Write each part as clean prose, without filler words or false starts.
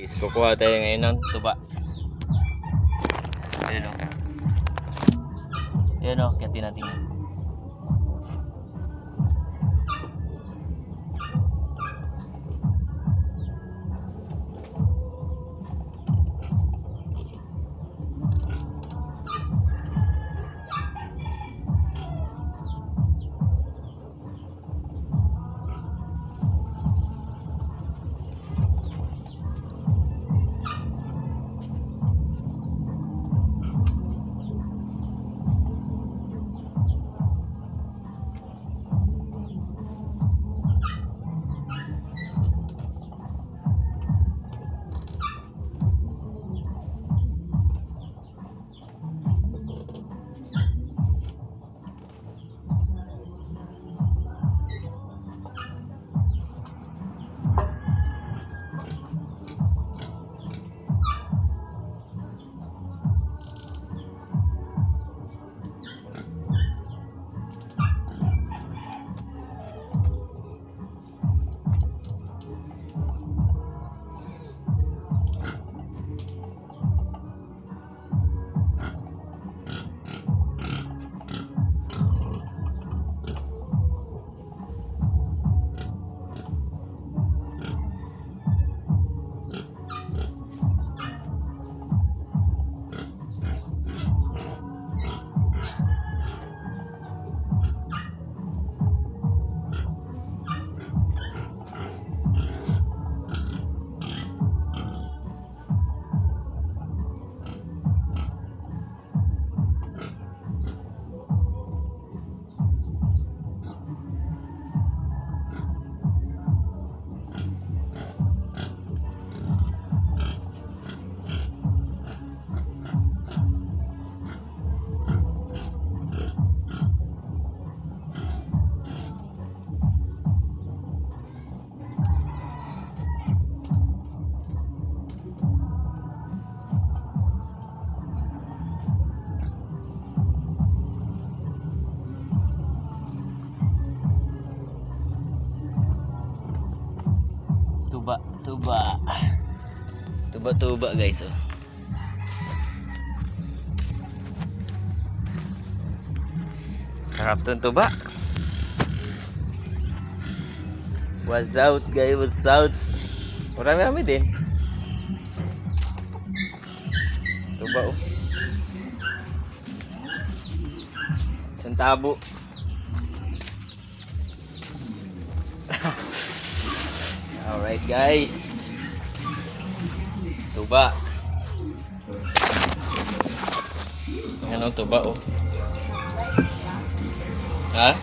Guys, kukuha tayo ngayon ng tuba. Ayan o. Ayan o, kaya tinatingnan. Tuba guys oh. Sarap tong tuba. What's out guys, what's out. Marami din. Tuba oh. Isang tabo. Alright guys. Tuba. Ano tuba oh. Ha?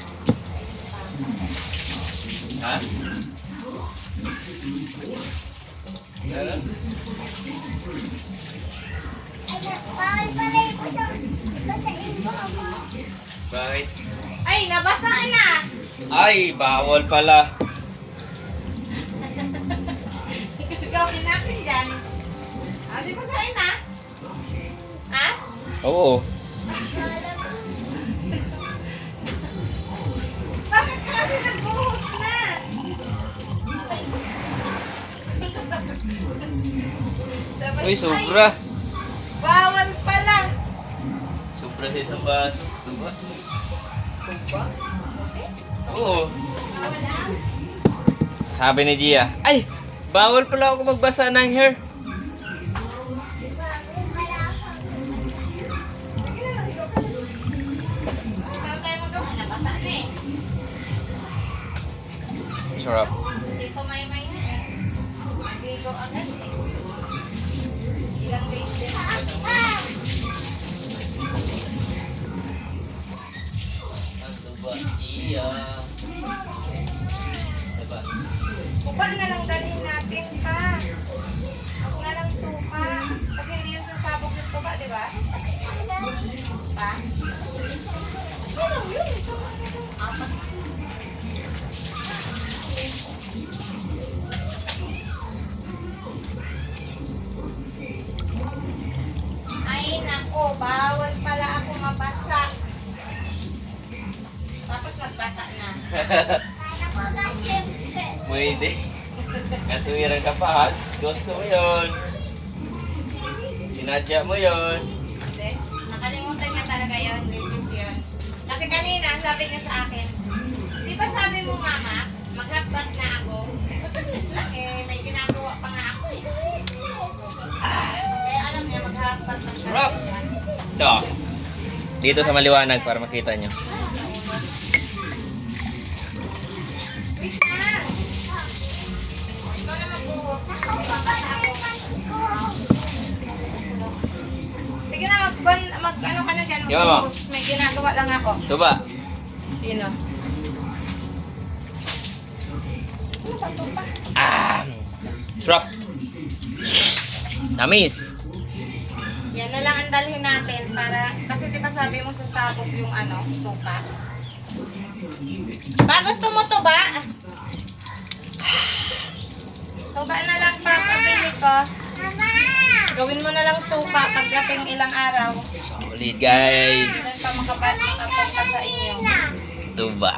Ha? Bakit? Ay, nabasa na. Ay, bawal pala. Gawin natin dyan. Ah, di ba sa'yo na? Ha? Oo. Bakit kasi nagbuhos na? Dapat, Uy, sobra. ay, bawal pala. Sobra sa isang baso. Tuba. Tuba? Okay. Oo. Sabi ni Gia, ay, bawal pala ako magbasa ng hair. Paano tayo magawa? Nabasa na eh. Sarap. Hindi sumay-may na eh. Nag-igo agad eh. Ilang days din. Ang tuba, Gia. Diba? Upa na lang dalhin natin pa. Ako na lang suka. Kasi hindi yun sasabog yung tuba, di ba? Pa? Ano yun? Apat. Ay, nako. Bawal pala ako mabasa. Tapos magbasa na. Pwede. Katuwiran ka pa ha. Gusto mo yun. Sinadya mo yun. Hindi. Nakalimutan niya talaga yun. Legit yun. Kasi kanina, sabi niya sa akin, di ba sabi mo, Mama, mag-hotdog na ako? Eh, saglit lang eh. May ginagawa pa nga ako eh. Kaya alam niya, mag-hotdog na siya. Sarap. Ito. Dito sa maliwanag para makita nyo. Wait lang. Ikaw na magbuhos. Sige na, ano ka na dyan. Sige, Mama. Magbuhos. May ginagawa lang ako. Ito ba? Sino? Sarap. Tamis. Yan na lang ang dalhin natin para, kasi di ba sabi mo sa sabog yung ano, suka. Ba, gusto mo to ba? Tuba na lang papabili ko. Gawin mo na lang suka pagdating ilang araw. Solid guys. Doon pa makapunta sa inyo. Ito ba?